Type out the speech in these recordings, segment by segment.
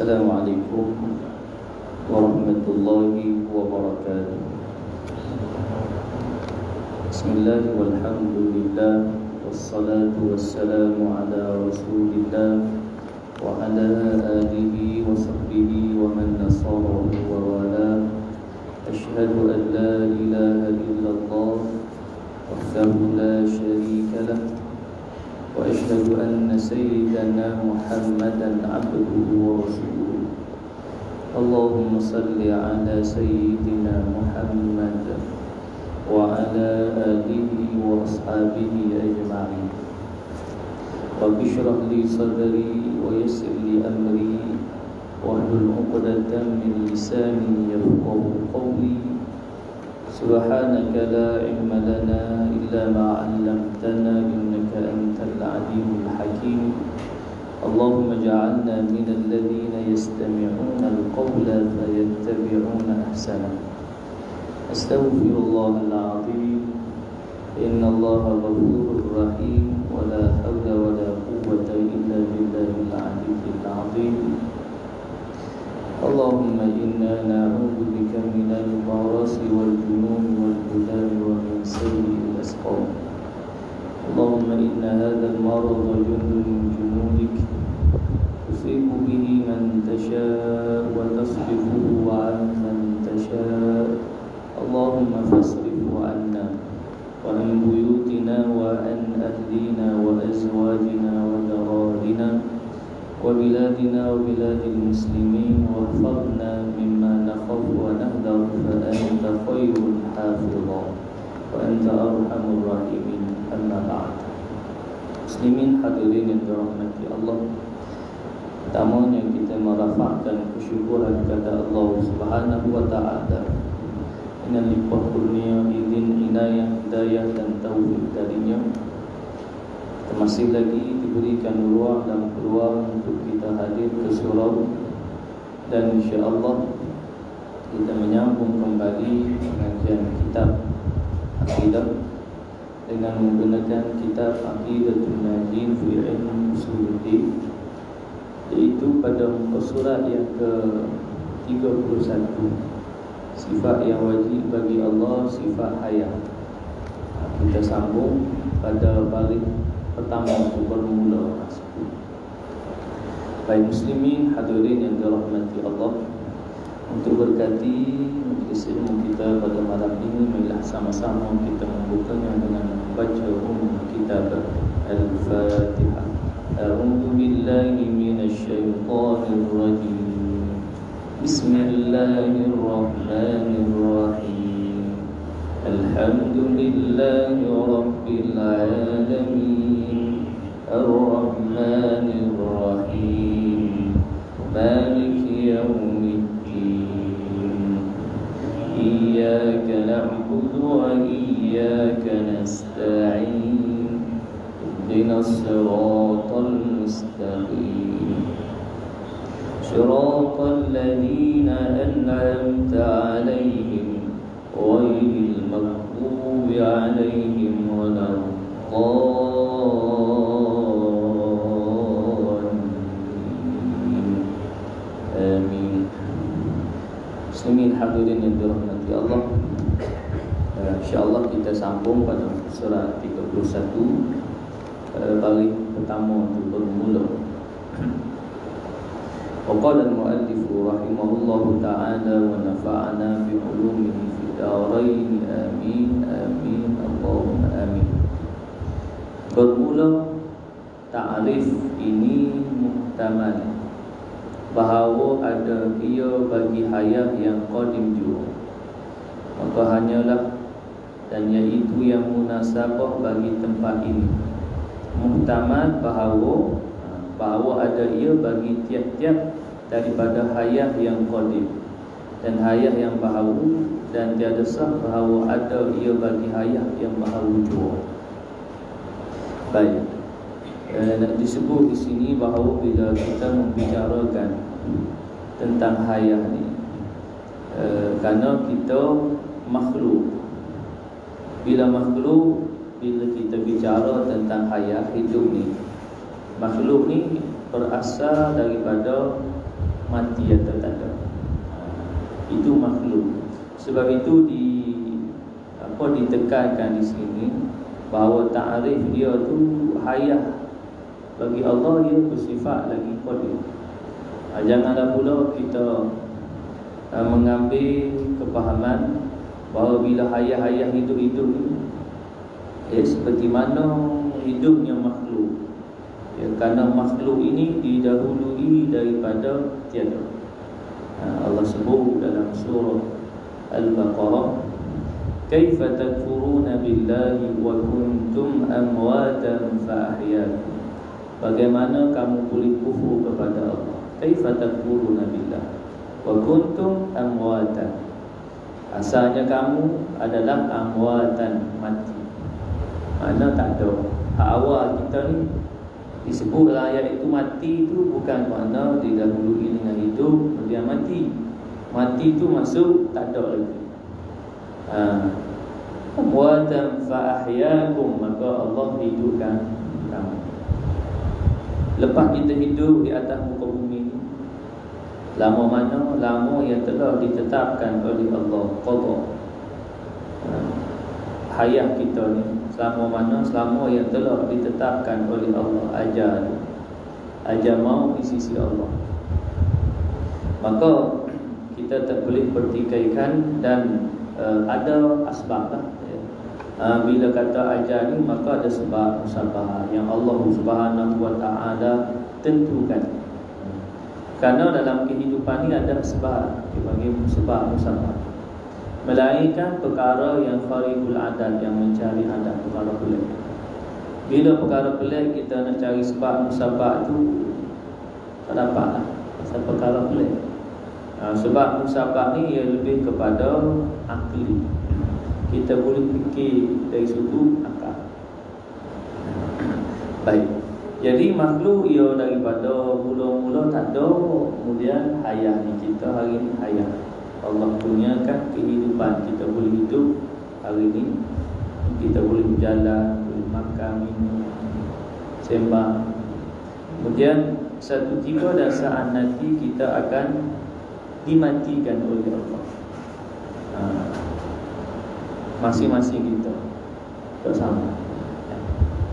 Assalamualaikum warahmatullahi wabarakatuh. Bismillah walhamdulillah wassalatu wassalamu ala rasulillah wa ala alihi wa sahbihi wa man nasarahu wa wala. Ashhadu an la ilaha illallah wahdahu la syarika lah wa ashhadu anna sayyidana Muhammadan abduhu wa rasuluh. Allahumma salli ala sayyidina Muhammad wa ala alihi wa ashabihi ajma'in. Rabbi shrah li sadri wa yassir li amri wahlul 'uqdatam min lisani yafqahu qawli. Subhanaka la ilma lana illa ma 'allamtana innaka antal 'alimul hakim. Allahumma ja'alna minal ladzina yastami'una al-qawla fayattabi'una ahsana. Astaghfirullahal 'azim. Innallaha ghafurur rahim wa la hawla wa la quwwata illa billahil 'aliyyil 'azim. Allahumma inna na'udzu bika minal barasi wal jununi wal budani wa min sayyi'il asqam. Allahumma inna hadzal marada jundun min junudik tusibu bihi man tasha' wa tasrifuhu 'an man tasha'. Allahumma fasrifu 'anna wa an buyutina wa an ahlina wa azwajina wa dararina wa biladina wa biladil muslimin waghfirna mimma nakhafu wa nahdar fa anta khairul hafidha wa anta arhamur rahimin. Amma ba'd. Muslimin hadirin yang dirahmati Allah, pertamanya kita merafakkan kesyukuran kepada Allah Subhanahu wa taala dengan limpah kurnia, izin, inayah, hidayah dan taufik darinya. Kita masih lagi diberikan ruang dan peluang untuk kita hadir ke surau, dan insya-Allah kita menyambung kembali pengajian kitab akidah dengan menggunakan kitab Aqidatul Najin fi Ilm Usuluddin, iaitu pada muka surat yang ke-31, sifat yang wajib bagi Allah, sifat hayat. Kita sambung pada balik pertama untuk bermula. Baik muslimin hadirin yang dirahmati Allah, untuk berkati majlis ilmu kita pada malam ini, marilah sama-sama kita membukanya dengan membaca kitab Al-Fatihah. A'udzu billahi minasyaitonir rajim. Bismillahirrahmanirrahim. Alhamdulillahi rabbil alamin. Ar-Rahmanir Rahim. Maliki yaumiddin. Iyyaka na'budu wa iyyaka nasta'in. Ihdinas siratal mustaqim. Siratal ladzina an'amta 'alaihim ghairil maghdubi 'alaihim waladdallin. Amin. Muslimin hadirin yang dirahmati Allah, insya-Allah kita sambung pada surah 31, balik pertama untuk bermula. Waqala al-muallif rahimahullahu ta'ala wa nafa'ana bi ulumihi fid dharain. Amin amin Allahumma amin. Bermula ta'rif ini muhtamal, bahawa ada ia bagi hayat yang qadim juga, maka hanyalah dan iaitu yang munasabah bagi tempat ini. Muhtamal bahawa ada ia bagi tiap-tiap daripada hayat yang qadim dan hayat yang baharu, dan tiada sah bahawa ada ia bagi hayat yang baharu juga. Baik, nak disebut di sini bahawa bila kita membicarakan tentang hayat ni, kerana kita makhluk. Bila kita bicara tentang hayat hidup ni, makhluk ni berasal daripada mati atau tak ada. Itu makhluk. Sebab itu ditekankan di sini bahawa ta'rif dia tu hayah bagi Allah, dia bersifat lagi qadir. Janganlah pula kita mengambil kepahaman bahawa bila hayah-hayah hidup-hidup ni seperti mana hidupnya makhluk. Kerana makhluk ini didahului daripada tiada. Allah sebut dalam surah Al-Baqarah, kaifa takfuruna billahi wa kuntum amwatan fa ahyaakum. Bagaimana kamu boleh kufur kepada Allah? Kaifa takfuruna billah wa kuntum amwatan. Asalnya kamu adalah amwatan, mati. Mana tak ada. Awal kita ni disebut ayat itu mati itu bukan makna didahului dengan hidup kemudian mati. Mati itu maksud tak ada lagi. Amwatan fa ahyaakum, maka Allah hidupkan kamu. Lepas kita hidup di atas muka bumi ni, lama mana? Lama yang telah ditetapkan oleh Allah, qada. Hayat kita ni selama mana? Selama yang telah ditetapkan oleh Allah, ajal mau di sisi Allah. Maka kita tak boleh pertikaikan dan ada asbab lah. Bila kata ajal ni, maka ada sebab musabah yang Allah Subhanahu wa ta'ala tentukan. Kerana dalam kehidupan ni ada sebab, dipanggil sebab musabah. Melainkan perkara yang kharibul adat, yang mencari adat, perkara pelik. Bila perkara pelik kita nak cari sebab musabah tu tak dapat lah, pasal perkara pelik. Sebab musabah ni ia lebih kepada akli. Kita boleh fikir dari sudut akal. Baik. Jadi makhluk ia daripada mula-mula tak ada, kemudian hayat ni kita hari ni hayat. Allah punyakan kehidupan, kita boleh hidup hari ni, kita boleh berjalan, boleh makan, minum, sembang. Kemudian satu tiba dan saat nanti kita akan dimatikan oleh Allah. Masing-masing kita bersama,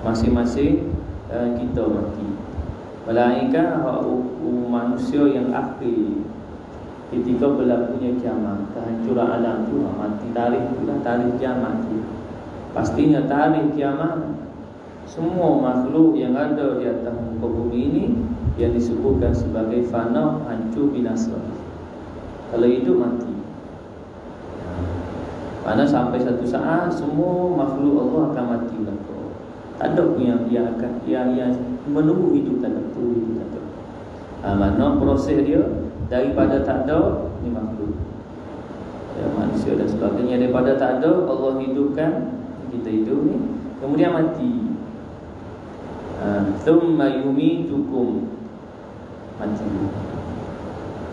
masing-masing kita mati. Melainkan manusia yang akhir, ketika berlakunya kiamat, kehancuran alam tu, mati, tarikh tu lah, tarikh kiamat tu. Pastinya tarikh kiamat, semua makhluk yang ada di atas muka bumi ini yang disebutkan sebagai fana, hancur, binasa. Kalau hidup mati. Mana sampai satu saat semua makhluk Allah akan mati belaka. Tak ada pun yang akan yang menunggu hidup, tak ada tu hidup, tak ada. Mana proses dia daripada tak ada ni makhluk, manusia dan sebagainya. Daripada tak ada Allah hidupkan, kita hidup ni, kemudian mati. Thumma yumitukum, mati.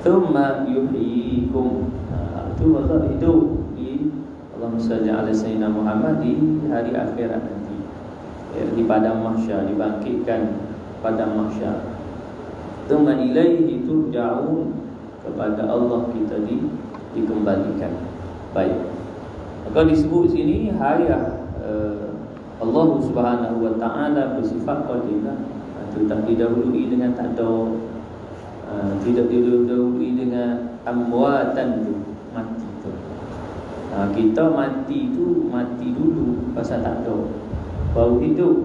Thumma yuhyikum, itu Allah hidup di Allahumma salli ala sayyidina Muhammad di hari akhirat nanti, di padang mahsyar, dibangkitkan padang mahsyar. Thumma ilaihi turja'un, kepada Allah kita dikembalikan. Baik. Maka disebut sini hayat Allah Subhanahu wa ta'ala bersifat qadir, tak didahului dengan tak ada, tidak didahului dengan amwatan tu, mati tu. Kita mati tu mati dulu pasal tak ada, baru hidup,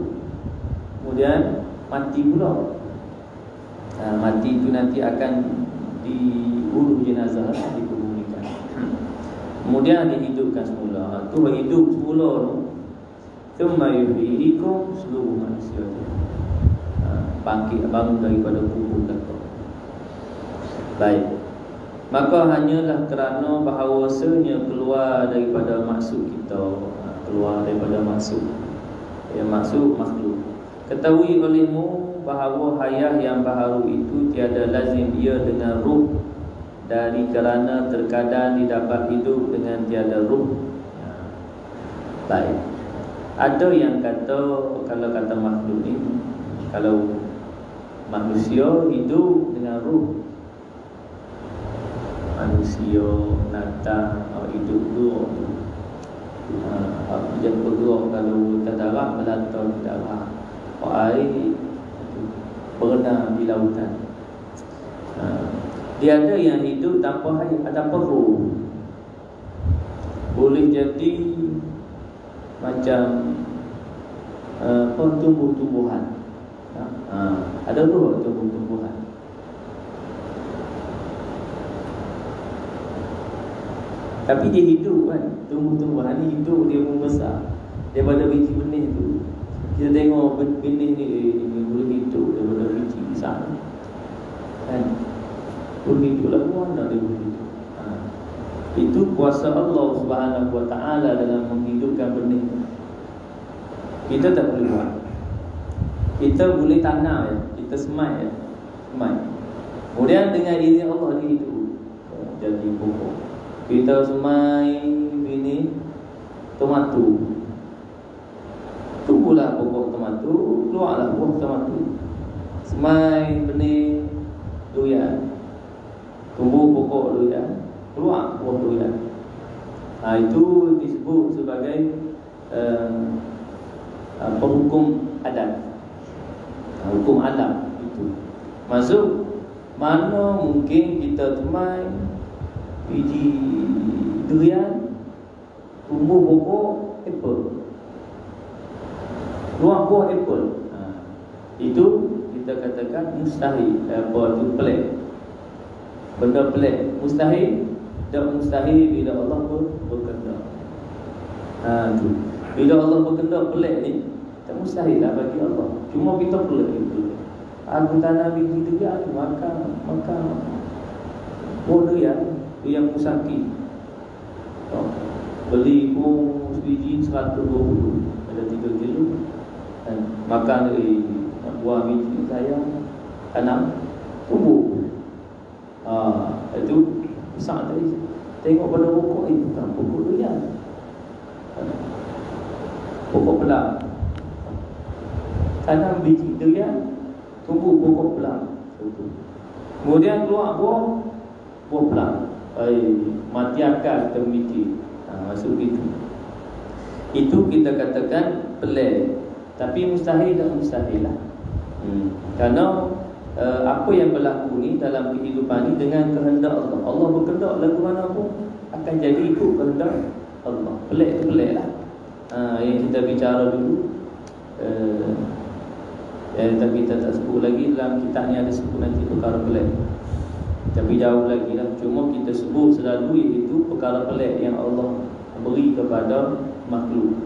kemudian mati pula. Mati itu nanti akan diurus jenazah, dikuburkan, kemudian dihidupkan semula. Tu hidup semula tu. Thumma yuhyikum, seluruh manusia tu bangkit, bangun daripada kubur belaka. Baik. Maka hanyalah kerana bahawasanya keluar daripada maksud kita, keluar daripada maksud, maksud makhluk. Ketahui olehmu bahawa hayat yang baharu itu tiada lazim dia dengan ruh, dari kerana terkadang didapat hidup dengan tiada ruh. Baik. Ada yang kata, kalau kata makhluk ni, kalau manusia hidup dengan ruh, manusia binatang hidup dua tu. Dia bergerak kalau ke darat melata di darat, air berenang di lautan. Dia ada yang hidup tanpa air, tanpa roh. Boleh jadi macam tumbuh-tumbuhan. Ada roh tumbuh-tumbuhan. Tapi dia hidup kan. Tumbuh-tumbuhan ni hidup, dia membesar daripada biji benih tu. Kita tengok benih ni boleh hidup daripada biji besar kan. Boleh hidup lah, mana dia boleh hidup. Itu kuasa Allah Subhanahu Wa Taala dalam menghidupkan benih. Kita tak boleh buat. Kita boleh tanam ya, kita semai ya, semai. Kemudian dengan izin Allah dia hidup, jadi pokok. Kita semai bini tomato, tumbuhlah pokok tomato, keluarlah buah tomato. Semai benih durian, tumbuh pokok durian, keluar buah durian. Itu disebut sebagai hukum adat, hukum alam itu. Maksud mana mungkin kita temai biji durian, tumbuh pokok apple, keluar buah apple. Itu kita katakan mustahil. Apa tu pelik, benda pelik, mustahil. Tak mustahil bila Allah berkehendak. Tu bila Allah berkehendak pelik ni, tak mustahil lah bagi Allah. Cuma kita pelik itu. Aku tanam biji durian, makan buah durian yang musaki. Beli pun biji 120, ada 3 kilo. Dan makan dari buah biji saya tanam tumbuh. Itu besar tadi. Tengok pada pokok ini, bukan pokok durian, pokok pelang. Tanam biji durian, tumbuh pokok pelang. Kemudian keluar buah pelang. Mati akal kita memikir. Masuk itu. Itu kita katakan pelik. Tapi mustahil dan mustahil lah. Kerana apa yang berlaku ni dalam kehidupan ni dengan kehendak Allah. Allah berkehendak lagu mana pun akan jadi ikut kehendak Allah. Pelik tu pelik lah. Yang kita bicara dulu, tapi kita tak sebut lagi. Dalam kitab ni ada sebut nanti perkara pelik, tapi jauh lagi lah. Cuma kita sebut selalu iaitu perkara pelik yang Allah beri kepada makhluk.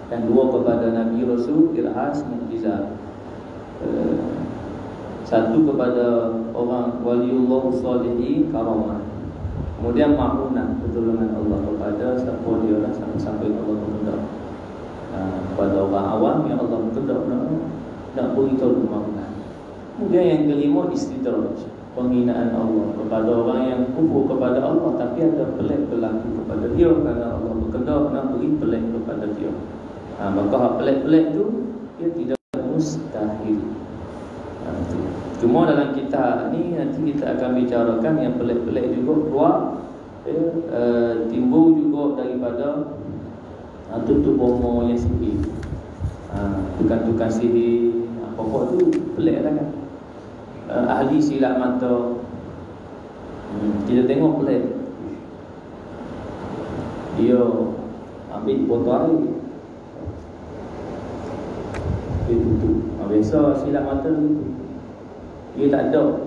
Dan 2 kepada Nabi Rasul, irhas, mukjizat. 1 kepada orang waliullah salihin, karamah. Kemudian ma'unah, pertolongan Allah kepada siapa dia lah, sampai Allah berkehendak. Kepada orang awam yang Allah berkehendak nak beritahu ma'unah. Kemudian yang kelima, istidraj, penghinaan Allah kepada orang yang kufur kepada Allah tapi ada pelik berlaku kepada dia kerana Allah berkehendak nak beri pelik kepada dia. Maka hak pelik-pelik tu dia tidak mustahil. Cuma dalam kitab ni nanti kita akan bicarakan yang pelik-pelik juga keluar, timbul juga daripada tutup bomo yang sihir, tukang-tukang sihir. Pokok tu pelik lah kan. Ahli silap mata, kita tengok pelik. Dia ambil botol air, dia tutup. Biasa silap mata tu dia tak ada.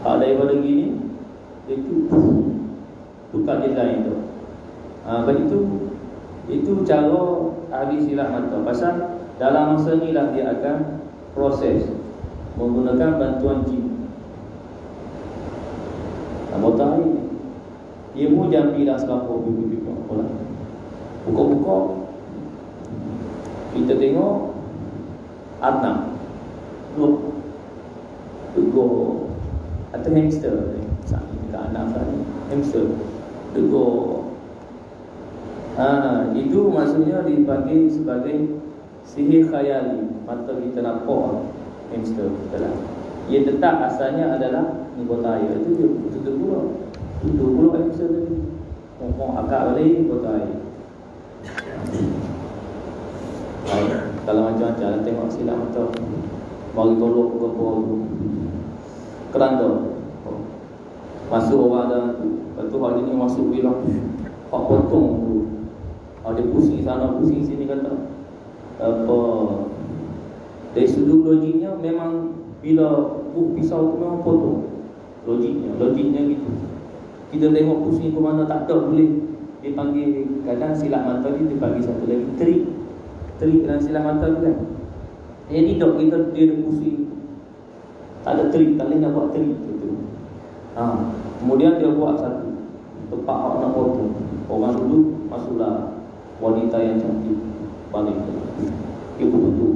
Hak daripada gini, dia tu tukar design tu. Itu cara ahli silap mata. Pasal dalam masa ni lah dia akan proses menggunakan bantuan jin. Botol air dia mu jambi lah selapor buka-buka, kita tengok Arnab Tegur atau hamster dekat anak tadi, hamster tegur. Itu maksudnya dipanggil sebagai sihir khayali. Mata kita nampak hamster kita lah. Ia tetap asalnya adalah ni botol air itu dia tutup pula air besar tadi. Ngomong agak balik botol air. Baik, kalau macam-macam tengok silap mata. Bagi tolok ke bawah tu. Keranda. Masuk orang dalam tu. Lepas tu hari ni masuk bilang hak potong tu. Dia pusing sana, pusing sini kata apa. Dari sudut logiknya memang bila pisau tu memang potong. Logiknya gitu. Kita tengok pusing ke mana tak ada boleh. Dia panggil kadang silap mata dia panggil satu lagi terik dalam silap mata tu kan. Jadi dok kita dia pusing. Tak ada terik, tak boleh nak buat terik tu. Kemudian dia buat satu tempat awak nak potong. Orang dulu masuklah wanita yang cantik balik dia betul.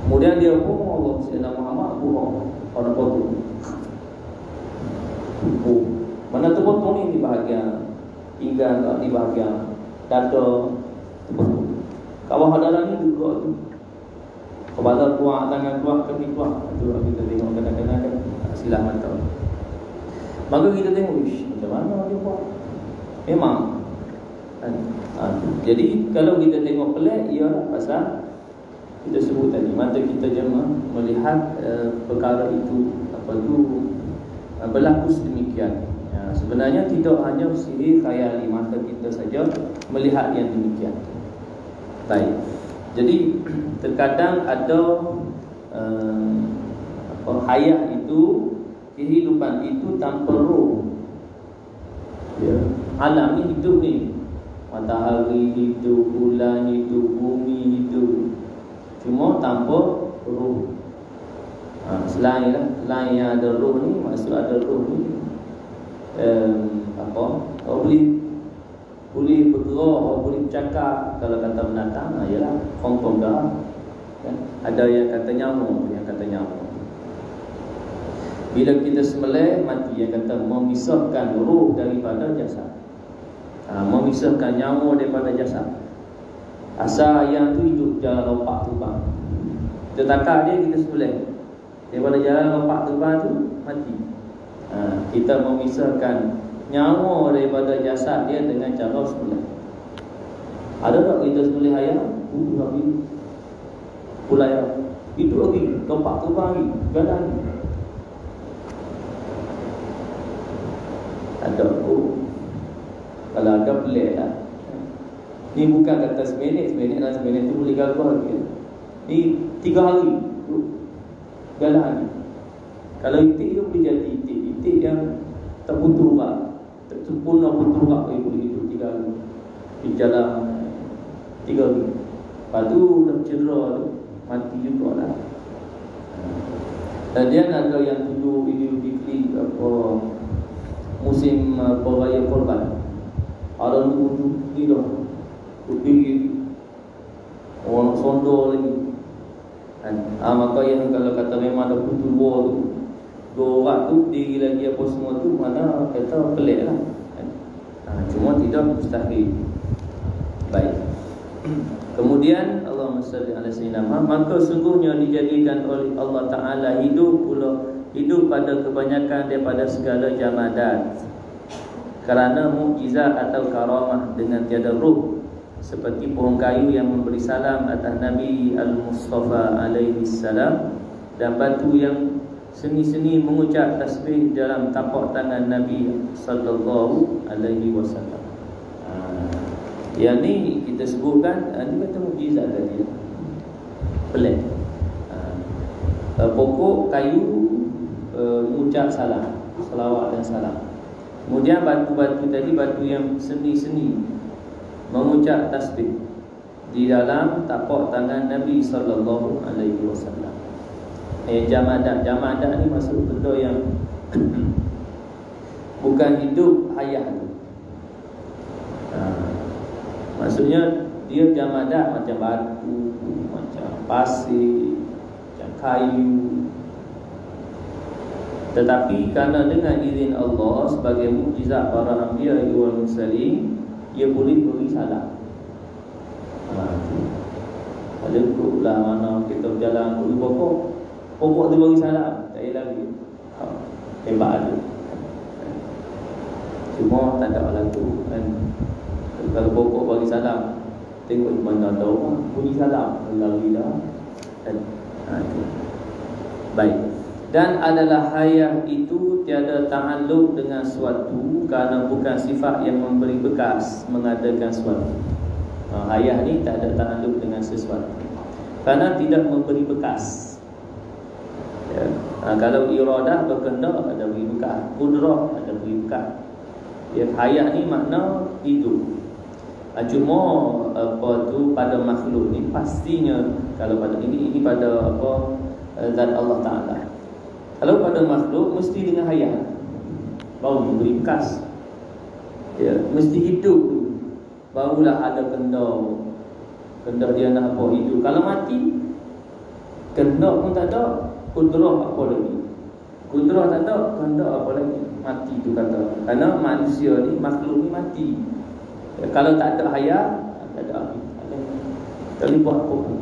Kemudian dia pun Allah Sayyidina Muhammad buang orang potong. Mana tu potong ni di bahagian pinggang, di bahagian dada potong. Kawah adalah ni juga tu. Kepala keluar, tangan keluar, kaki keluar. Itu kita tengok kadang-kadang kan silap mata. Maka kita tengok macam mana dia buat. Memang jadi kalau kita tengok pelik, ialah pasal kita sebut tadi mata kita jema melihat perkara itu berlaku sedemikian. Sebenarnya tidak hanya sihir khayali mata kita saja melihat yang demikian. Baik. Jadi terkadang ada hayat itu, kehidupan itu tanpa roh. Alam ni hidup ni, matahari hidup, bulan hidup, bumi hidup, cuma tanpa roh. Selain yang ada roh ni, maksud ada roh ni boleh bergerak, boleh bercakap. Kalau kata binatang, ialah confirm dah kan? Ada yang kata nyamuk, bila kita sembelih mati, yang kata memisahkan roh daripada jasad, memisahkan nyawa daripada jasad. Asal ayam tu hidup jalan lopak terbang, kita takar dia, kita sembelih daripada jalan lopak terbang tu mati. Kita memisahkan nyawa daripada jasad dia dengan cara sembelih. Ada tak kita sembelih ayam lagi pulai hidup lagi, lopak terbang lagi, jalan lagi? Ada. Kalau ada pelik lah. Ni bukan kata seminit tu boleh gagal lagi. Ni 3 hari jalan lagi. Kalau itik tu boleh jadi itik yang terputus urat, sempurna putus urat, boleh hidup 3 hari di jalan 3 hari. Lepas tu dah cedera tu mati juga lah. Dan dia ada yang tujuh idul musim peraya korban. Ada tujuh kilo pergi orang sondo lagi kan. Maka yang kalau kata memang ada putus dua tu, 2 orang tu diri lagi apa semua tu, mana kata pelik lah kan? Cuma tidak mustahil. Baik. Kemudian Allahumma salli ala sayyidina Muhammad, maka sungguhnya dijadikan oleh Allah Ta'ala hidup pada kebanyakan daripada segala jamadat, kerana mukjizat atau karamah dengan tiada ruh, seperti pohon kayu yang memberi salam atas Nabi Al-Mustafa alaihi salam, dan batu yang seni-seni mengucap tasbih dalam tapak tangan Nabi sallallahu alaihi wasallam. Yang ni kita sebutkan, ni kata mukjizat tadi. Pelik. Pokok kayu mengucap salam, selawat dan salam. Kemudian batu-batu tadi, batu yang seni-seni mengucap tasbih di dalam tapak tangan Nabi sallallahu alaihi wasallam. Jamadat ni maksud benda yang bukan hidup hayat tu. Maksudnya dia jamadat macam batu, macam pasir, macam kayu. Tetapi kerana dengan izin Allah sebagai mukjizat para anbiya wal mursalin, ia boleh beri salam. Ada ikutlah mana kita berjalan, boleh pokok tu bagi salam, tak payah lagi. hebat ada. Cuma tak ada lagu kan. Kalau pokok bagi salam, tengok di mana ada orang bunyi salam, lari dah kan. Itu. Baik. Dan adalah hayah itu tiada ta'alluq dengan suatu, kerana bukan sifat yang memberi bekas mengadakan suatu. Hayah ni tak ada ta'alluq dengan sesuatu, kerana tidak memberi bekas. Ya. Kalau iradah berkehendak ada beri bekas, kudrah ada beri bekas. Ya, hayah ni makna hidup. Cuma apa tu pada makhluk ni pastinya, kalau pada ini pada apa zat Allah Taala. Kalau pada makhluk mesti dengan hayat, baru memberi bekas. Ya, mesti hidup tu, barulah ada kehendak dia nak apa hidup. Kalau mati, kehendak pun tak ada, kudrah apa lagi? Kudrah tak ada, kehendak apa lagi? Mati tu kata. Kerana manusia ni, makhluk ni mati. Ya, kalau tak ada hayat, tak ada api. Tak boleh buat apa pun.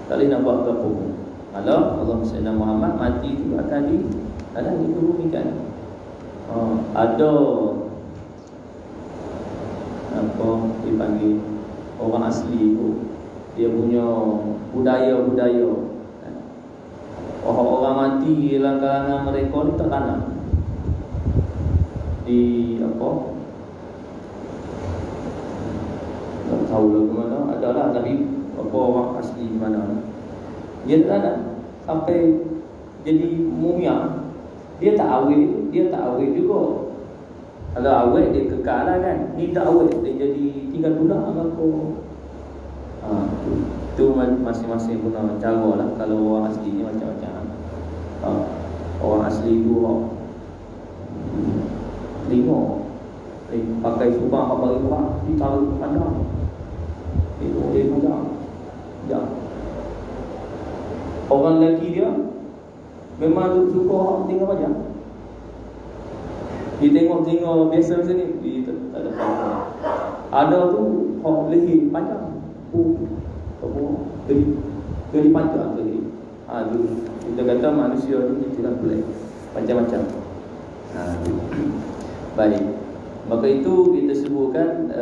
Tak boleh nak buat apa pun. Kalau Allah Sayyidina Muhammad mati itu akan dikebumikan. Ada apa dipanggil orang asli itu, dia punya budaya. Orang mati dalam kalangan mereka ni tak tanam di apa, tak tahu lah ke mana, adalah tapi apa orang asli di mana dia tak ada sampai jadi mumia. Dia tak awet juga. Kalau awet dia kekal lah kan. Ni tak awet, dia jadi tinggal tulang apa. Tu masing-masing guna cara lah. Kalau orang asli ni macam-macam. Orang asli tu telinga pakai subang apa bagi orang ditaruh pandang. Itu dia pandang. Ya. Orang lelaki dia memang suka orang tengok wajah. Dia tengok biasa ni, dia tak ada apa-apa. Ada tu hok leher panjang. Jadi panjang leher. Tu kita kata manusia ni tidak boleh macam-macam. Baik. Maka itu kita sebutkan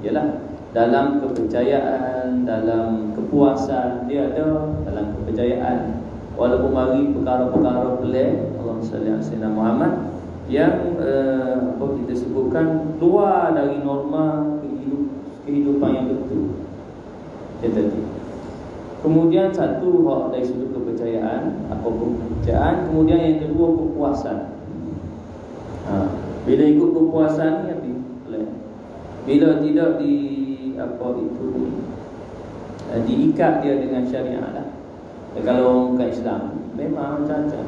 ialah dalam kepercayaan, dalam kepuasan dia ada, dalam kepercayaan. Walaupun mari perkara-perkara pelik, Allahumma salli ala sayyidina Muhammad, yang apa kita sebutkan keluar dari norma kehidupan yang betul. Jadi kemudian satu hak dari sudut kepercayaan, apa kepercayaan, kemudian yang kedua kepuasan. Bila ikut kepuasan ni apa? Bila tidak diikat dia dengan syariat lah. Kalau orang Islam memang macam-macam.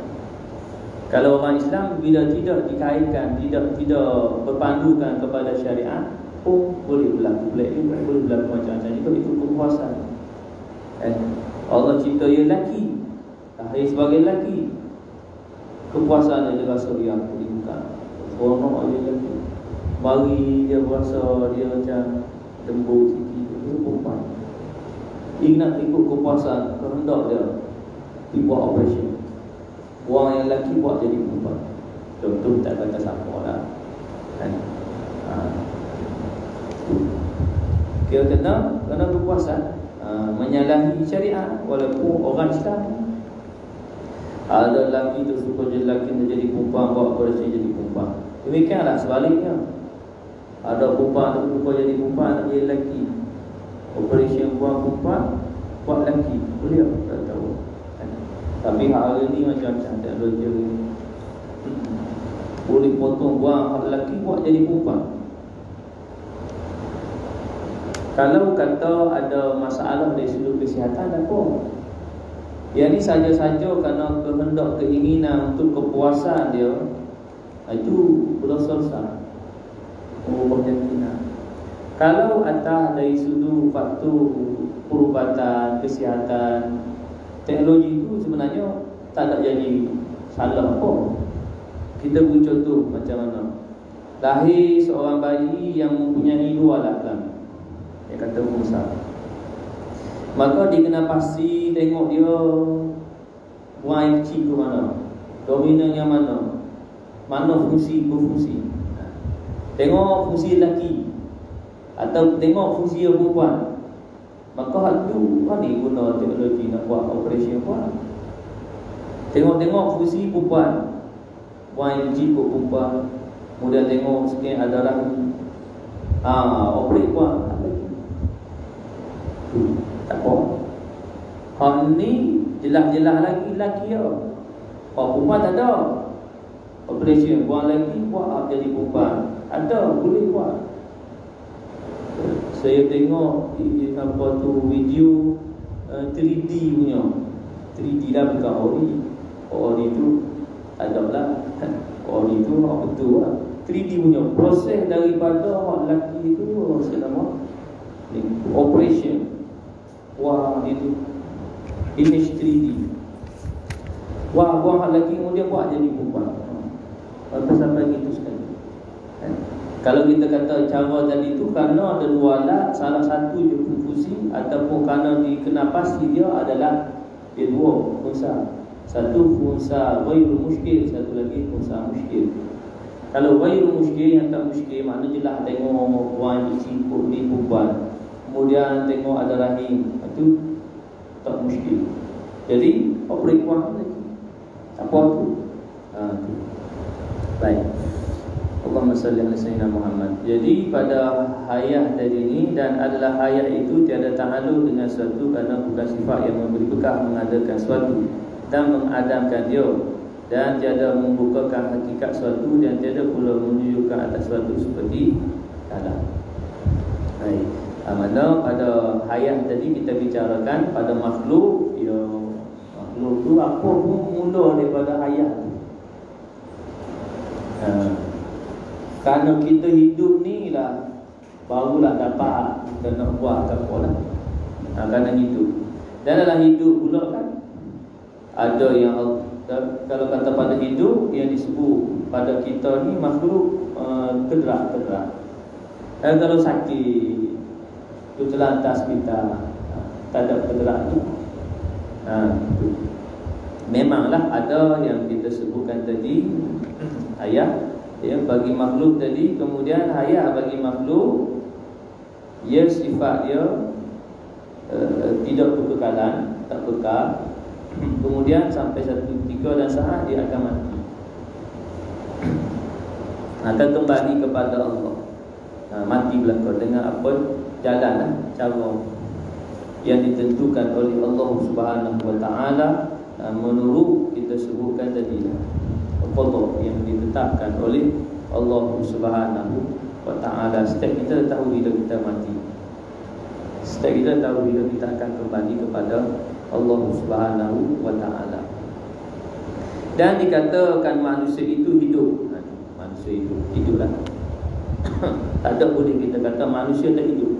Kalau orang Islam bila tidak dikaitkan, tidak berpandukan kepada syariat, boleh berlaku pelik juga, boleh berlaku macam-macam juga. Itu kepuasan. Allah cipta dia lelaki, lahir sebagai lelaki. Kepuasan dia rasa dia aku dibuka. Orang dia lelaki, mari dia rasa dia macam lembut sikit, dia perempuan. Ingat ikut kepuasan, kehendak dia dibuat operation. Orang yang lelaki buat jadi perempuan. Tentu tak kata siapa lah kan. Kira kena kepuasan, menyalahi syariat. Walaupun orang Islam ada lelaki tu suka jadi lelaki, dia jadi perempuan, buat operation jadi perempuan. Demikianlah sebaliknya, ada perempuan tu suka jadi perempuan, tak jadi lelaki, operation buat perempuan, buat lelaki. Boleh tak tahu. Tapi hari ni macam-macam teknologi ni. Boleh potong buang hak lelaki, buat jadi perempuan. Kalau kata ada masalah dari sudut kesihatan, apa? Yang ni saja-saja kerana kehendak, keinginan untuk kepuasan dia, itu belum selesai mengubah keyakinan. Kalau atas dari sudut faktor perubatan, kesihatan, teknologi itu sebenarnya tak nak jadi salah apa. Kita beri contoh macam mana lahir seorang bayi yang mempunyai dua alat kelamin, dia kata Musa, maka dia kena pasti tengok dia buang air kecil ke mana, dominan yang mana, mana fungsi berfungsi. Tengok fungsi lelaki atau tengok fungsi perempuan, maka hal tu kan ni guna teknologi nak buat operasi apa. Tengok fungsi perempuan, buang air kecil ke perempuan, kemudian tengok sikit ada rahim, operate buang tak apa. Hal ni jelas-jelas lagi lelaki ya. Perempuan tak ada operation, buang lagi buat jadi perempuan. Ada, boleh buat. Saya tengok apa tu video 3D punya. 3D lah bukan ori. Ori tu ada lah. Ori tu apa betul lah. 3D punya proses daripada hak lelaki tu saya nama operation. Wah itu image 3D. Wah buang hak lelaki kemudian buat jadi perempuan. Sampai gitu sekali. Kalau kita kata cara tadi tu kerana ada dua alat, salah satu je fungsi ataupun kerana dikena pasti dia adalah dia dua fungsa. Satu fungsa ghairu muskil, satu lagi fungsa muskil. Kalau ghairu muskil yang tak muskil, makna jelas tengok buang ciput ni perempuan, kemudian tengok ada rahim, itu tak muskil. Jadi operate buang lagi. Apa tu? Tu. Baik. Allahumma salli ala sayyidina Muhammad. Jadi pada hayat tadi ini, dan adalah hayat itu tiada ta'alluq dengan suatu kerana bukan sifat yang memberi bekal mengadakan suatu dan mengadamkan dia, dan tiada membukakan hakikat suatu, dan tiada pula menunjukkan atas suatu seperti kalam. Baik. Mana pada hayat tadi kita bicarakan pada makhluk, ya makhluk tu apa pun mula daripada hayat. Kerana kita hidup ni lah barulah dapat kita nak buat apa lah. Kerana hidup. Dan dalam hidup pula kan ada yang kalau kata pada hidup yang disebut pada kita ni makhluk kedrak. Dan kalau sakit tu terlantas kita tak ada kedrak tu. Memanglah ada yang kita sebutkan tadi ayat ya, bagi makhluk tadi, kemudian hayat bagi makhluk ya sifat dia tidak berkekalan, tak kekal, kemudian sampai satu ketika dan saat dia akan mati, akan kembali kepada Allah. Mati belaka dengan apa jalan cara yang ditentukan oleh Allah Subhanahu wa taala, menurut kita sebutkan tadi qada yang ditetapkan oleh Allah Subhanahu wa taala. Setiap kita tahu bila kita mati. Setiap kita tahu bila kita akan kembali kepada Allah Subhanahu wa taala. Dan dikatakan manusia itu hidup. Manusia itu hiduplah. Tak ada boleh kita kata manusia tak hidup.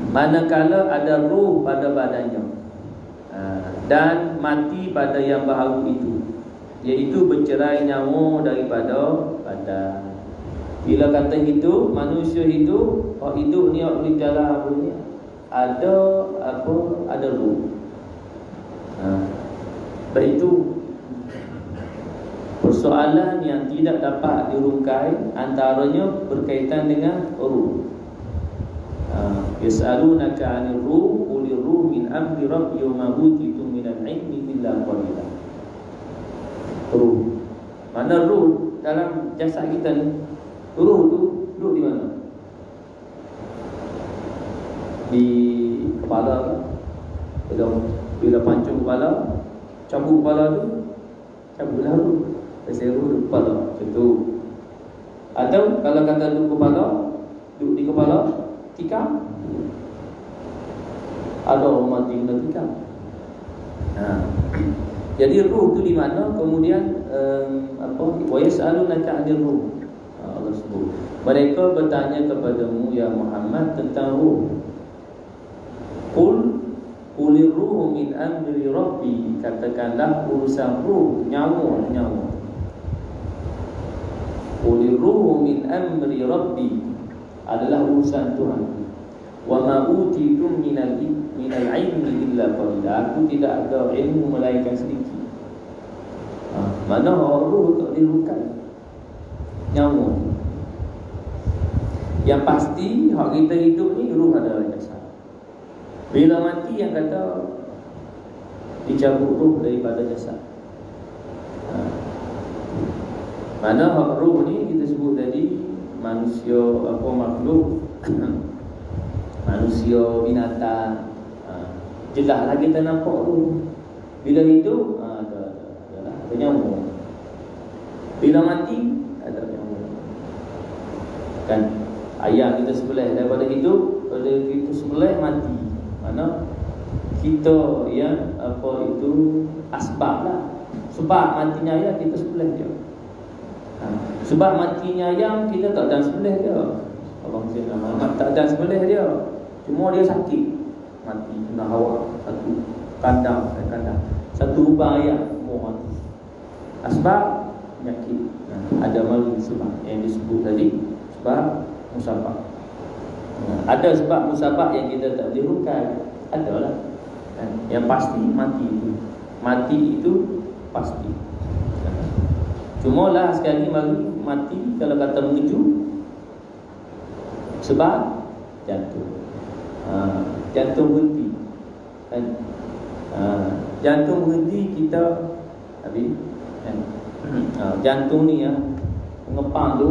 Manakala ada ruh pada badannya dan mati pada yang baharu itu, iaitu bercerai nyawa daripada badan. Bila kata hidup, manusia hidup, hidup ni boleh jalan apa ni? Ada apa? Ada ruh. Baik itu persoalan yang tidak dapat dirungkai, antaranya berkaitan dengan ruh. Yas'alunaka 'anil ruh, qul ruh min amri rabbi wa ma utitu minal 'ilmi illa qalila. Ruh. Mana ruh dalam jasad kita ni? Ruh tu duduk di mana? Di kepala ke? Bila pancung kepala, cabut kepala tu, cabutlah ruh. Pasal ruh di kepala. Macam tu. Atau kalau kata duduk kepala, duduk di kepala, tikam. Ada orang mati kena tikam. Jadi ruh tu di mana? Kemudian apa? Wa yas'alunaka 'anil ruh. Allah sebut. Mereka bertanya kepadamu ya Muhammad tentang ruh. Qulir ruh min amri rabbi. Katakanlah urusan ruh, nyawa. Qulir ruh min amri rabbi adalah urusan Tuhan. Wa ma utitum minal ilmi illa qalila. Aku tidak ada ilmu melainkan sedikit. Mana roh tak dilukai, nyawa. Yang pasti hak kita hidup ni roh ada jasad. Bila mati yang kata dicabut roh daripada jasad. Mana hak roh ni kita sebut tadi manusia apa makhluk manusia, binatang, jelaslah kita nampak roh. Bila hidup ada nyamuk. Bila mati ada nyamuk. Kan ayam kita sebelah daripada hidup, pada kita sebelah mati. Mana kita yang apa itu asbab lah. Sebab matinya ayam kita sebelah dia. Sebab matinya ayam kita tak dan sebelah dia. Allah tak dan sebelah dia. Cuma dia sakit, mati kena hawa satu kandang. Satu ubah ayam semua mati. Asbab penyakit. Ada malu sebab yang disebut tadi, sebab musabab. Ada sebab musabab yang kita tak boleh hukai. Adalah. Yang pasti mati itu. Mati itu pasti. Cuma lah sekali lagi mati kalau kata menuju sebab jantung. Jantung berhenti. Jantung berhenti kita habis. Jantung ni mengepang tu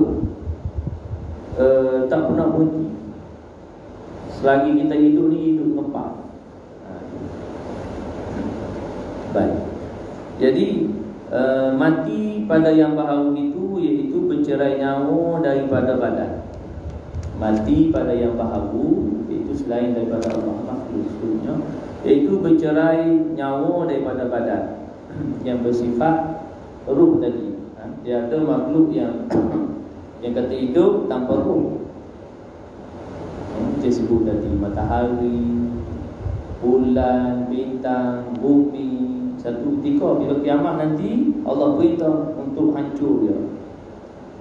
tak pernah berhenti. Selagi kita hidup ni hidup ngepang. Baik. Jadi mati pada yang baharu itu iaitu bercerai nyawa daripada badan. Mati pada yang baharu iaitu selain daripada Allah makhluk seluruhnya, iaitu bercerai nyawa daripada badan yang bersifat ruh tadi. Dia ada makhluk yang kata hidup tanpa ruh. Kita sebut tadi matahari, bulan, bintang, bumi. Satu ketika bila kiamat nanti Allah perintah untuk hancur dia,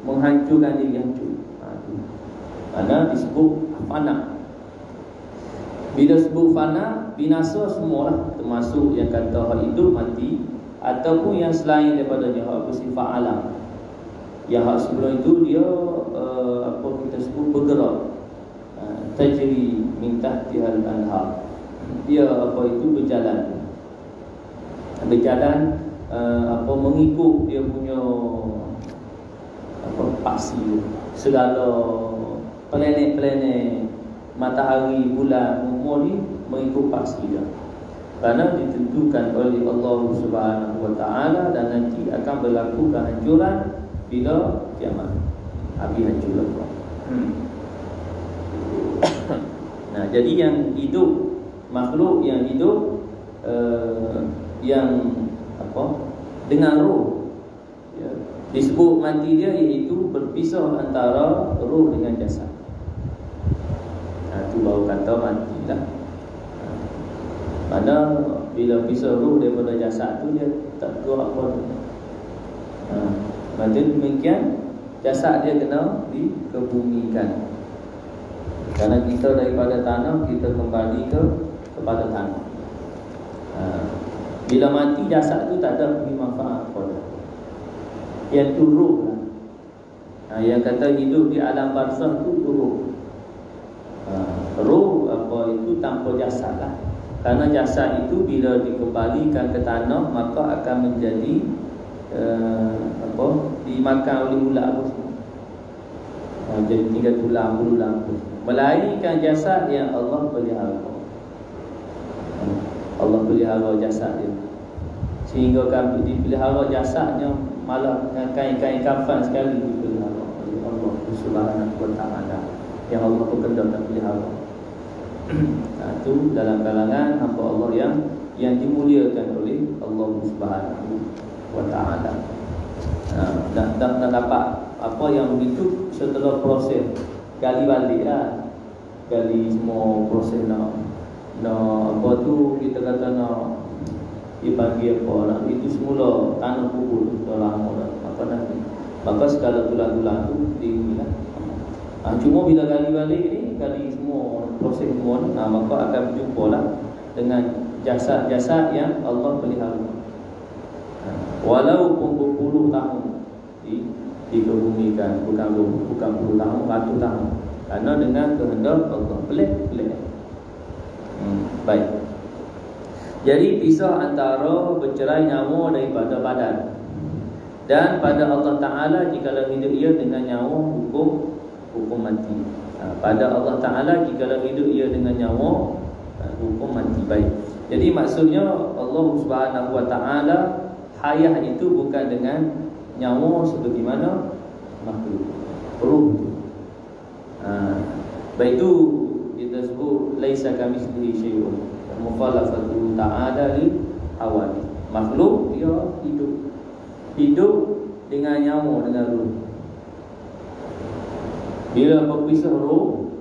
menghancurkan diri hancur. Karena disebut fana. Bila sebut fana, binasa semualah, termasuk yang kata hak hidup mati ataupun yang selain daripada dia hak bersifat alam. Yang hak sebelum itu dia apa kita sebut bergerak. Tajri min tahtihal anhar. Dia apa itu berjalan. Apa mengikut dia punya apa paksi, segala planet-planet, matahari, bulan, semua ni mengikut paksi dia. Kerana ditentukan oleh Allah Subhanahu Wa Taala dan nanti akan berlaku kehancuran bila kiamat. Habis hancur Allah. Nah, jadi yang hidup, makhluk yang hidup yang apa dengan roh ya, disebut mati dia iaitu berpisah antara roh dengan jasad. Itu baru kata matilah. Mana bila pisah roh daripada jasad tu dia tak tahu apa tu. Macam demikian jasad dia kena dikebumikan. Karena kita daripada tanah kita kembali kepada tanah. Bila mati jasad tu tak ada manfaat apa dah. Yang tu roh lah. Yang kata hidup di alam barzakh tu roh. Roh apa itu tanpa jasad lah. Karena jasad itu bila dikembalikan ke tanah maka akan menjadi dimakan oleh ulat apa semua. Jadi tinggal tulang belulang. Melainkan jasad yang Allah pelihara. Allah pelihara jasad dia. Sehingga kami dipelihara jasadnya malah dengan kain-kain kafan sekali dipelihara oleh Allah Subhanahu Wa Taala. Yang Allah berkehendak dan pelihara. Itu dalam kalangan hamba Allah yang dimuliakan oleh Allah Subhanahu Wa Taala. Dan dapat apa yang begitu setelah proses gali balik lah. Gali semua proses nak apa tu kita kata nak dipanggil apa nak itu semula tanah kubur dah lama dah maka segala tulang-tulang tu diinilah. Cuma bila gali balik ni kali semua proses semua ni, maka akan berjumpa lah dengan jasad-jasad yang Allah pelihara. Walaupun berpuluh tahun dikebumikan, bukan puluh tahun, ratus tahun, karena dengan kehendak Allah. Pelik. Baik. Jadi pisah antara bercerai nyawa daripada badan. Dan pada Allah Ta'ala, jikalau hidup ia dengan nyawa, hukum mati. Pada Allah Ta'ala, jikalau hidup ia dengan nyawa, hukum mati. Baik. Jadi maksudnya Allah Subhanahu Wa Ta'ala, hayah itu bukan dengan nyawa seperti mana makhluk, ruh. Baik, itu kita sebut laisa kamitslihi syai'un, mukhalafatu ta'ala li awali. Makhluk dia hidup dengan nyawa, dengan ruh. Bila berpisah roh,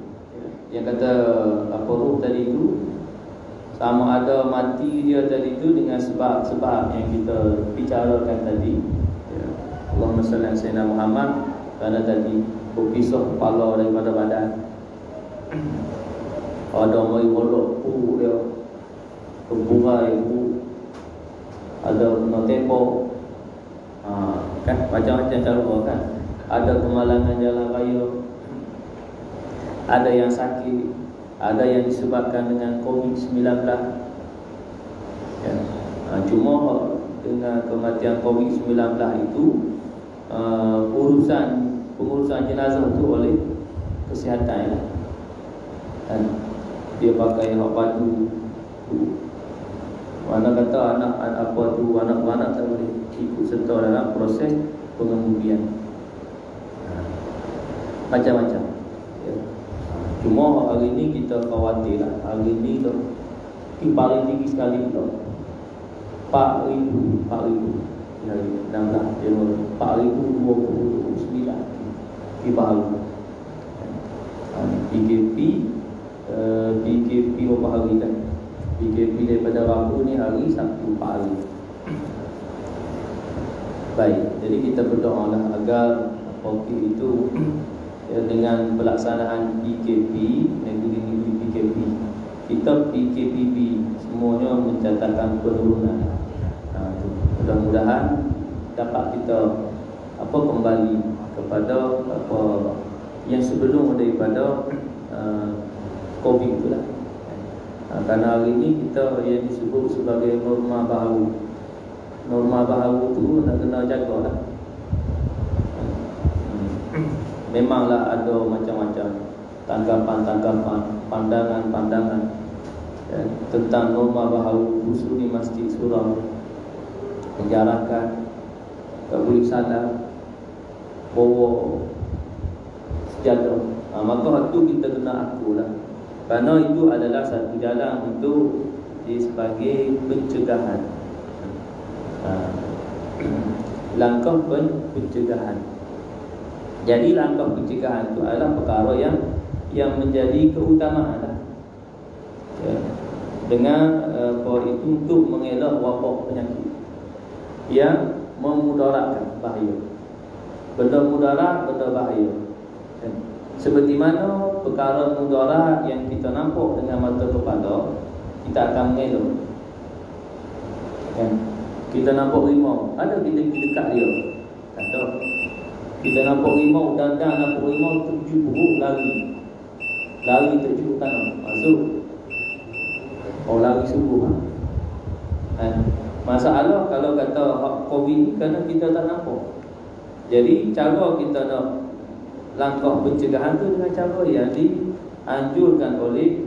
yang kata apa roh tadi itu, sama ada mati dia tadi itu dengan sebab-sebab yang kita bicarakan tadi. Allahumma salli ala sayyidina Muhammad. Kerana tadi berpisah kepala daripada badan. Ada molek dia berburai, ada kena tembok, kan macam-macam cara kan. Ada kemalangan jalan raya, ada yang sakit, ada yang disebabkan dengan COVID-19. Ya. Cuma dengan kematian COVID-19 itu pengurusan jenazah itu oleh kesihatan lah. Dan dia pakai hak batu tu. Mana kata anak apa tu, anak-anak tak boleh ikut serta dalam proses pengemudian. Macam-macam. Ya. Cuma hari ni kita khawatir lah. Hari ni tu paling tinggi sekali tu 4,000 hari 16 Januari 4,029 baru. PKP berapa hari kan? PKP daripada Rabu ni hari Sabtu 4 hari. Baik, jadi kita berdoa lah agar COVID itu dengan pelaksanaan PKP, negeri-negeri PKP, kita PKPB semuanya mencatatkan penurunan. Mudah-mudahan dapat kita kembali kepada apa yang sebelum daripada COVID itulah. Karena hari ini kita yang disebut sebagai norma baharu. Norma baharu tu nak kena jagalah. Memanglah ada macam-macam tanggapan-tanggapan, pandangan-pandangan tentang norma baharu usul di Masjid Surau, menjarahkan tak boleh salah, bawa sejadah. Maka itu kita kena akulah. Kerana itu adalah satu jalan untuk sebagai pencegahan. Langkah pencegahan. Jadi langkah pencegahan itu adalah perkara yang menjadi keutamaan lah. Ya. Dengan itu untuk mengelak wabak penyakit yang memudaratkan, bahaya. Benda mudarat, benda bahaya. Ya. Seperti mana perkara mudarat yang kita nampak dengan mata kepala, kita akan mengelak. Ya. Kita nampak rimau, ada kita dekat dia, kata kita nampak rimau, dandan nampak rimau terjun buruk, lari terjun tanam, masuk. Lari sungguh. Masalah kalau kata COVID ni kerana kita tak nampak. Jadi cara kita nak langkah pencegahan tu dengan cara yang dianjurkan oleh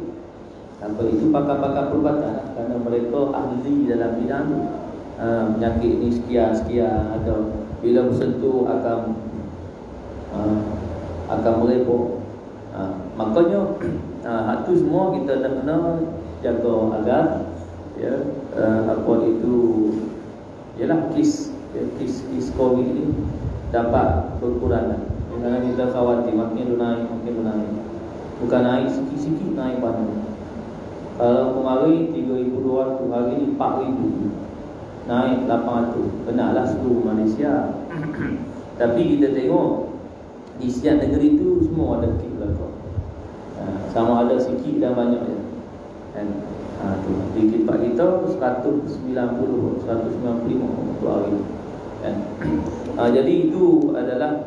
pakar-pakar perubatan, kerana mereka ahli dalam bidang tu. Penyakit ni sekian ada, bila bersentuh akan merebak. Makanya itu semua kita nak kena jaga agar ialah kes COVID ni dapat berkurang. Jangan kita khawatir makin naik. Bukan naik sikit-sikit, naik banyak. Kalau kemarin 3,200, hari ni 4,000, naik 800. Kenalah seluruh Malaysia. Tapi kita tengok di setiap negeri tu semua ada kes belakang. sama ada sikit dan banyak dia. Kan? Tu. Di kitab kita 195 untuk hari. Kan? Jadi itu adalah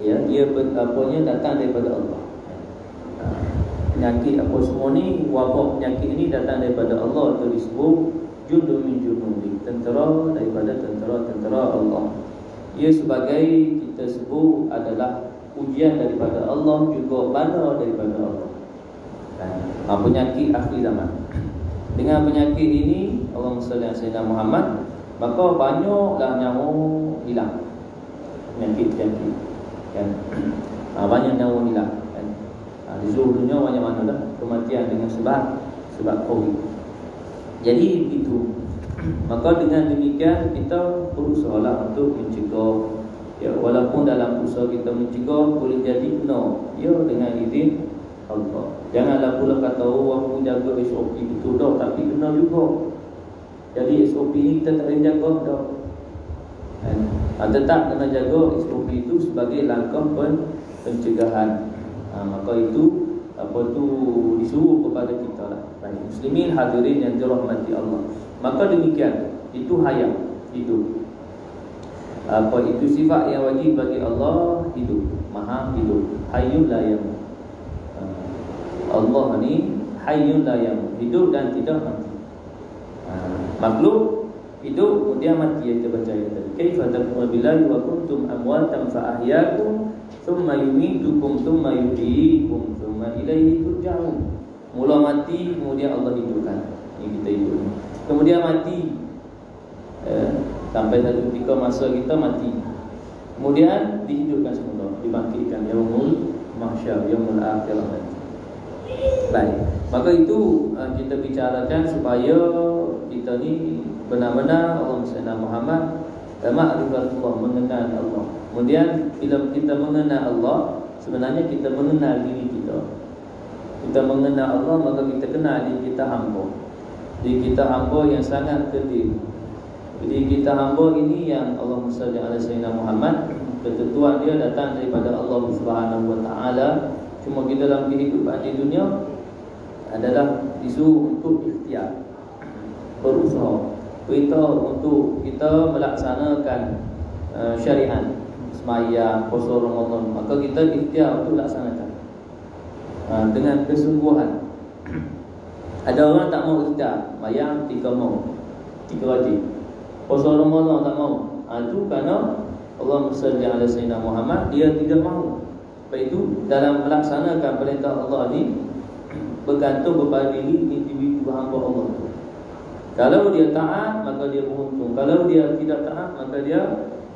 dia apanya datang daripada Allah. Penyakit apa semua ni, wabak penyakit ni datang daripada Allah. Itu disebut jundun min junudi, tentera daripada tentera-tentera Allah. Ia sebagai kita sebut adalah ujian daripada Allah, juga bala daripada Allah. Penyakit akhir zaman. Dengan penyakit ini, Allahumma salli ala sayyidina Muhammad, maka banyaklah nyawa hilang. Penyakit-penyakit kan? Banyak nyawa hilang kan? Di seluruh dunia banyak mana dah kematian dengan sebab COVID. Jadi itu. Maka dengan demikian kita berusahalah untuk mencegah. Walaupun dalam usaha kita mencegah boleh jadi no, dengan izin Allah. Janganlah pula kata aku jaga SOP betul dah, tapi kena juga. Jadi SOP ni kita tak boleh jaga dah. Tetap kena jaga SOP itu sebagai langkah pencegahan. Maka itu disuruh kepada kita lah. Baik muslimin hadirin yang dirahmati Allah. Maka demikian, itu hayat, hidup. Itu sifat yang wajib bagi Allah, hidup, maha hidup, hayyun la yamut. Allah ni hayyun la yamut, hidup dan tidak mati. Makhluk hidup kemudian mati, yang kita baca tadi. Kaifa takunu billahi wa kuntum amwatan fa ahyaakum thumma yumitukum thumma yuhyikum thumma ilaihi turja'un. Mula mati kemudian Allah hidupkan. Ini kita hidup. Kemudian mati, sampai satu ketika masa kita mati, kemudian dihidupkan semula, dibangkitkan yaumul mahsyar, yaumul akhirah nanti. Baik, maka itu kita bicarakan supaya kita ni benar-benar Allah Sayyidina Muhammad ma'rifatullah, mengenal Allah. Kemudian bila kita mengenal Allah, sebenarnya kita mengenal diri kita. Kita mengenal Allah, maka kita kenal diri kita hamba. Diri kita hamba yang sangat kecil. Jadi kita hamba ini yang Allahumma salli ala sayyidina Muhammad, ketentuan dia datang daripada Allah Subhanahu wa taala. Cuma kita dalam kehidupan di dunia adalah disuruh untuk ikhtiar, berusaha, perintah untuk kita melaksanakan syariat, sembahyang, puasa Ramadan. Maka kita ikhtiar untuk laksanakan dengan kesungguhan. Ada orang tak mau ikhtiar, sembahyang 3 wajib, puasa Ramadan tak mau. Itu kerana Allahumma salli ala sayyidina Muhammad, dia tidak mahu. Sebab itu dalam melaksanakan perintah Allah ni bergantung kepada diri individu hamba Allah. Kalau dia taat, maka dia beruntung. Kalau dia tidak taat, maka dia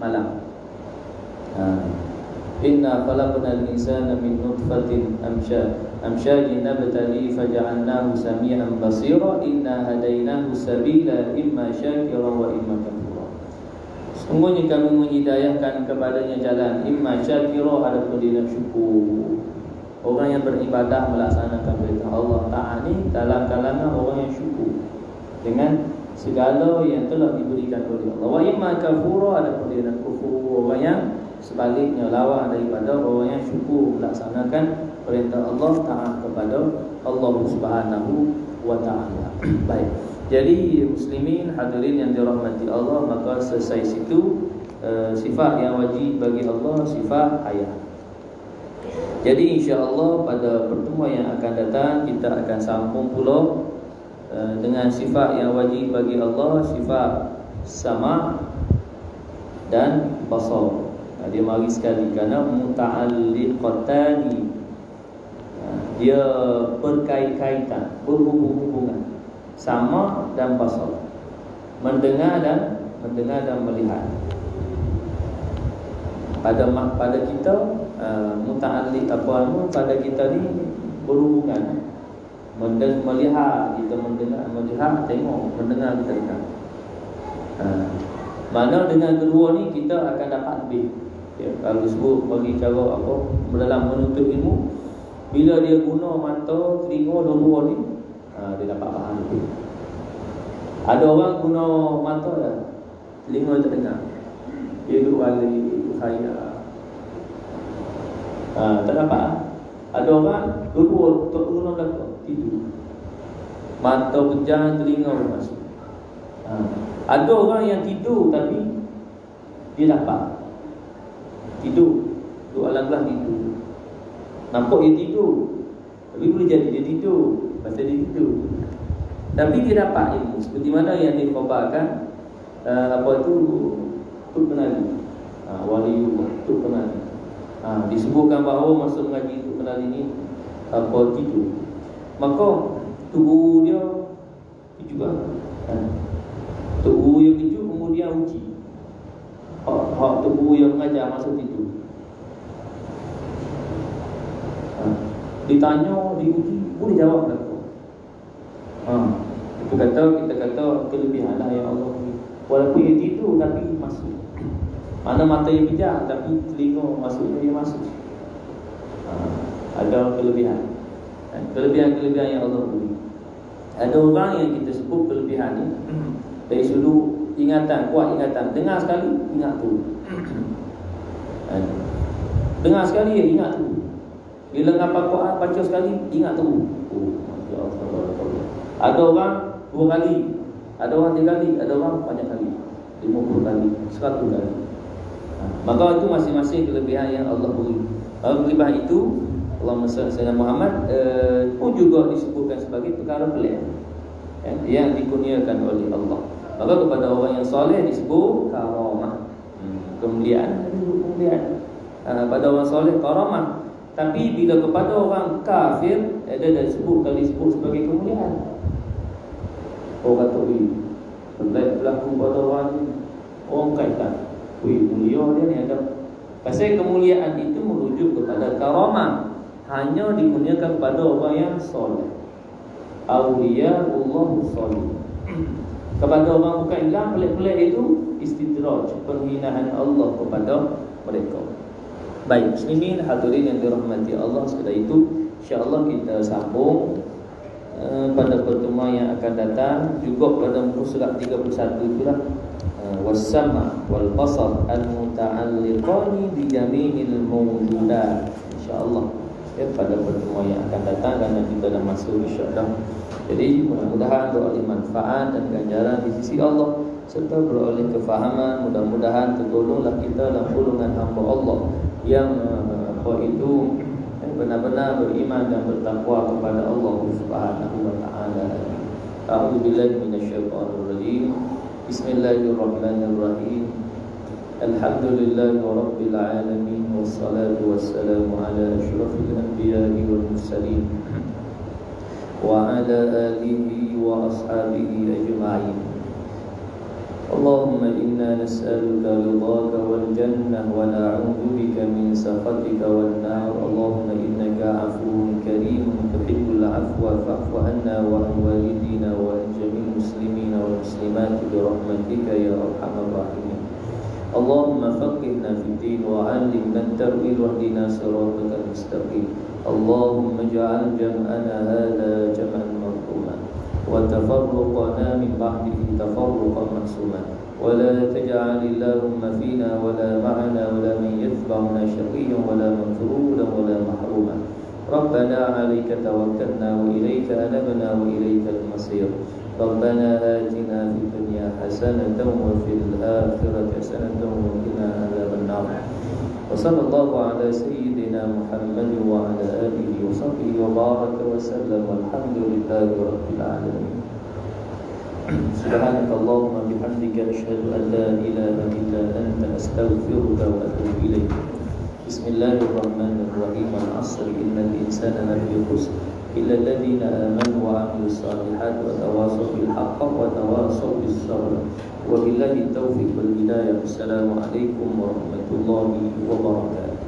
malang. Inna khalaqnal insana min nutfatin amsyajin nabtali faja'alnahu sami'an basira inna hadainahu sabila imma syakiran wa imma kafura. Sungguhnya kami menghidayahkan kepadanya jalan imma syakira, adapun dia nak syukur. Orang yang beribadah melaksanakan perintah Allah Ta'ala ni dalam kalangan orang yang syukur dengan segala yang telah diberikan oleh Allah. Wa imma kafura, adapun dia nak kufur. Orang yang sebaliknya lawan daripada orang yang syukur melaksanakan perintah Allah Ta'ala kepada Allah Subhanahu wa Ta'ala. Baik. Jadi muslimin hadirin yang dirahmati Allah, maka selesai situ sifat yang wajib bagi Allah, sifat hayat. Jadi insya-Allah pada pertemuan yang akan datang kita akan sambung pula dengan sifat yang wajib bagi Allah, sifat sama dan basar. Dia mari sekali kerana muta'alliqatani, dia berkait-kaitan, berhubung-hubungan, sama dan basar, mendengar dan melihat. Pada kita muta'alliq pada kita ni berhubungan. Melihat, kita mendengar, melihat, tengok, mendengar, kita dengar. Mana dengan kedua ni kita akan dapat lebih. Kalau disebut bagi cara apa dalam menuntut ilmu, bila dia guna mata, telinga, dua ni, dia dapat faham lebih. Ada orang guna mata dah, telinga tak dengar, dia duduk balik, duduk khayal, tak dapat. Ada orang dua tak guna belakang tidur. Mata pejam, telinga masuk. Ada orang yang tidur tapi dia dapat tidur, duduk alam belah tidur. Nampak dia tidur, tapi boleh jadi dia tidur, pasal dia tidur. Tapi dia dapat ilmu. Seperti mana yang dikhabarkan Tuk Kenali, waliullah Tuk Kenali. Disebutkan bahawa masa mengaji Tuk Kenali ni tidur, maka tubuh dia juga tubuh dia kejut, kemudian uji hak tubuh yang mengajar masa tidur. Ditanya, diuji, boleh jawab tak? Kita kata kelebihan lah yang Allah beri. Walaupun dia tidur tapi masuk. Mana mata yang pejam tapi telinga masuknya dia masuk. Ada kelebihan. Kelebihan-kelebihan yang Allah beri. Ada orang yang kita sebut kelebihan ni dari sudut ingatan, kuat ingatan. Dengar sekali, ingat tu. Dengar sekali, ingat tu. Bila ngapa Quran, baca sekali, ingat tu. Masya Allah. Ada orang 2 kali, ada orang 3 kali, ada orang banyak kali, 50 kali, 100 kali. Maka itu masing-masing kelebihan yang Allah beri. Kelebihan itu Allahumma salli ala Muhammad pun juga disebutkan sebagai perkara pelik yang dikurniakan oleh Allah. Maka kepada orang yang soleh disebut karamah, kemuliaan. Pada orang soleh karamah. Tapi bila kepada orang kafir disebut sebagai kemuliaan. Orang kata, pelik berlaku pada orang ni, orang kaitan, mulia dia ni ada. Pasal kemuliaan itu merujuk kepada karamah, hanya dikurniakan kepada orang yang soleh. Awliyaullah soleh. Kepada orang bukan Islam, pelik-pelik itu istidraj, penghinaan Allah kepada mereka. Baik, muslimin hadirin yang dirahmati Allah, sekadar itu insya-Allah kita sambung pada pertemuan yang akan datang juga pada muka surat 31 itulah was-sama' wal basar al-muta'alliqani bi jami'il mawjudat, insya-Allah pada pertemuan yang akan datang, kerana kita dah masuk insya-Allah. Jadi mudah-mudahan beroleh manfaat dan ganjaran di sisi Allah serta beroleh kefahaman. Mudah-mudahan tertolonglah kita dalam golongan hamba Allah yang itu benar-benar beriman dan bertakwa kepada Allah Subhanahu wa taala. A'udzu billahi minasyaitonir rajim. Bismillahirrahmanirrahim. Alhamdulillahi rabbil alamin wassalatu wassalamu ala asyrafil anbiya'i wal mursalin wa ala alihi wa ashabihi ajma'in. Allahumma inna nas'aluka ridhaka wal jannah wa na'udzu bika min sakhatika wan nar. Allahumma innaka 'afuwun karimun tuhibbul 'afwa fa'fu 'anna wa 'an walidina wa 'an jami'il muslimina wal muslimat bi rahmatika ya arhamar rahimin. Allahumma faqihna fid din wa 'allimna at-ta'wil wahdina siratal mustaqim. Allahumma ij'al jam'ana hadha jam'an marhuman wa tafarruqana min ba'dihi tafarruqan ma'suman wa la taj'al Allahumma fina wa la ma'ana wa la man yatba'una shaqiyyan wa la maghruran wa la mahruman. Rabbana 'alaika tawakkalna wa ilayka anabna wa ilaykal masir. Rabbana atina fid dunya hasanatan wa fil akhirati hasanatan wa qina adzaban nar. Wa sallallahu ala sayyidina Muhammad wa ala alihi wa sahbihi wa baraka wa sallam. Walhamdulillahi rabbil alamin. Subhanakallahumma bihamdika asyhadu an la ilaha illa anta astaghfiruka wa atubu ilaik. Bismillahirrahmanirrahim. Al-'asr innal insana lafi khusr illa alladhina amanu wa 'amilus salihati wa tawassaw bil haqqi wa tawassaw bis sabr. Wa billahi taufiq wal hidayah. Assalamualaikum warahmatullahi wabarakatuh.